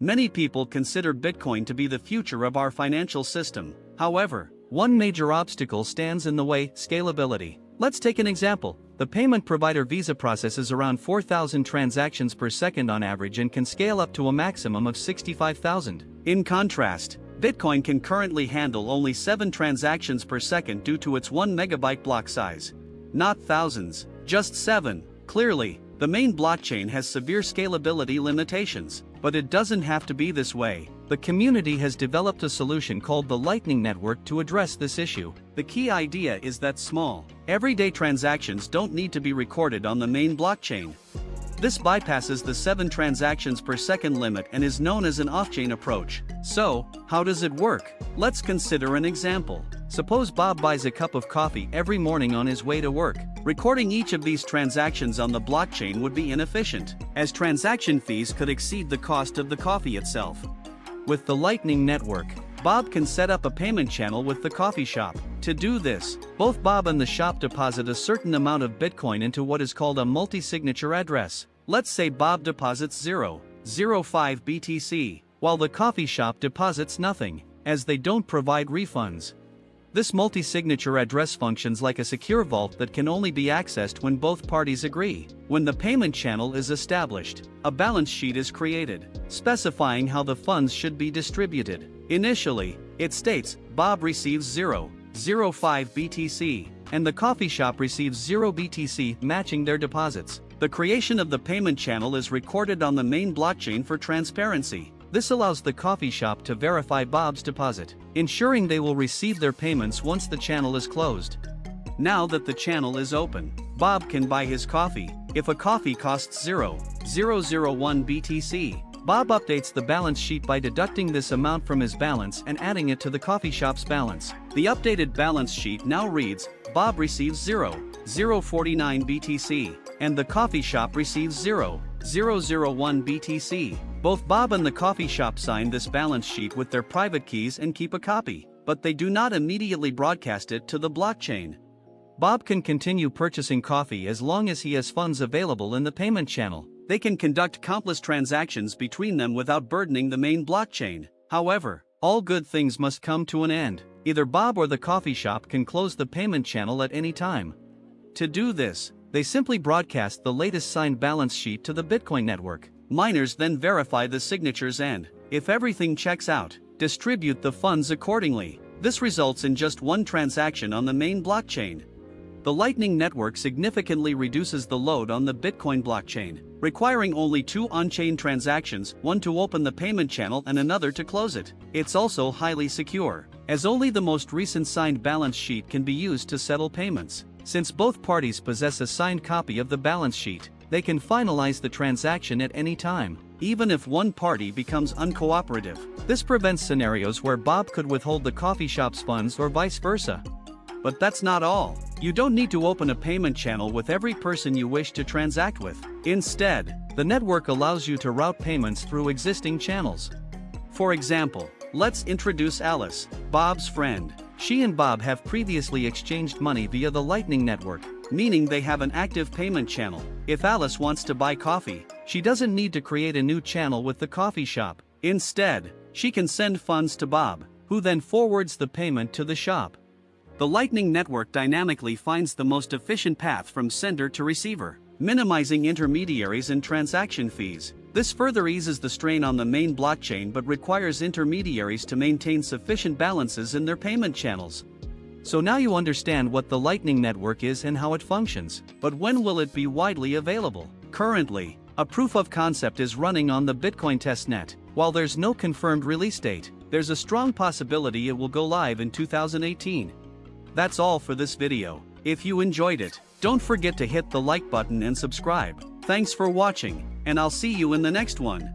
Many people consider Bitcoin to be the future of our financial system. However, one major obstacle stands in the way: scalability. Let's take an example. The payment provider Visa processes around 4,000 transactions per second on average and can scale up to a maximum of 65,000. In contrast, Bitcoin can currently handle only 7 transactions per second due to its 1 megabyte block size. Not thousands, just 7. Clearly, the main blockchain has severe scalability limitations. But it doesn't have to be this way. The community has developed a solution called the Lightning Network to address this issue. The key idea is that small, everyday transactions don't need to be recorded on the main blockchain. This bypasses the 7 transactions per second limit and is known as an off-chain approach. So, how does it work? Let's consider an example. Suppose Bob buys a cup of coffee every morning on his way to work. Recording each of these transactions on the blockchain would be inefficient, as transaction fees could exceed the cost of the coffee itself. With the Lightning Network, Bob can set up a payment channel with the coffee shop. To do this, both Bob and the shop deposit a certain amount of Bitcoin into what is called a multi-signature address. Let's say Bob deposits 0.05 BTC, while the coffee shop deposits nothing, as they don't provide refunds. This multi-signature address functions like a secure vault that can only be accessed when both parties agree. When the payment channel is established, a balance sheet is created, specifying how the funds should be distributed. Initially, it states Bob receives 0.05 BTC, and the coffee shop receives 0 BTC, matching their deposits. The creation of the payment channel is recorded on the main blockchain for transparency. This allows the coffee shop to verify Bob's deposit, ensuring they will receive their payments once the channel is closed. Now that the channel is open, Bob can buy his coffee. If a coffee costs 0.001 BTC, Bob updates the balance sheet by deducting this amount from his balance and adding it to the coffee shop's balance. The updated balance sheet now reads, Bob receives 0.049 BTC, and the coffee shop receives 0.001 BTC. Both Bob and the coffee shop sign this balance sheet with their private keys and keep a copy, but they do not immediately broadcast it to the blockchain. Bob can continue purchasing coffee as long as he has funds available in the payment channel. They can conduct countless transactions between them without burdening the main blockchain. However, all good things must come to an end. Either Bob or the coffee shop can close the payment channel at any time. To do this, they simply broadcast the latest signed balance sheet to the Bitcoin network. Miners then verify the signatures and, if everything checks out, distribute the funds accordingly. This results in just one transaction on the main blockchain. The Lightning Network significantly reduces the load on the Bitcoin blockchain, requiring only 2 on-chain transactions, one to open the payment channel and another to close it. It's also highly secure, as only the most recent signed balance sheet can be used to settle payments. Since both parties possess a signed copy of the balance sheet, they can finalize the transaction at any time, even if one party becomes uncooperative. This prevents scenarios where Bob could withhold the coffee shop's funds or vice versa. But that's not all. You don't need to open a payment channel with every person you wish to transact with. Instead, the network allows you to route payments through existing channels. For example, let's introduce Alice, Bob's friend. She and Bob have previously exchanged money via the Lightning Network, meaning they have an active payment channel. If Alice wants to buy coffee, she doesn't need to create a new channel with the coffee shop. Instead, she can send funds to Bob, who then forwards the payment to the shop. The Lightning Network dynamically finds the most efficient path from sender to receiver, minimizing intermediaries and transaction fees. This further eases the strain on the main blockchain but requires intermediaries to maintain sufficient balances in their payment channels. So now you understand what the Lightning Network is and how it functions. But when will it be widely available? Currently, a proof of concept is running on the Bitcoin testnet. While there's no confirmed release date, there's a strong possibility it will go live in 2018. That's all for this video. If you enjoyed it, don't forget to hit the like button and subscribe. Thanks for watching, and I'll see you in the next one.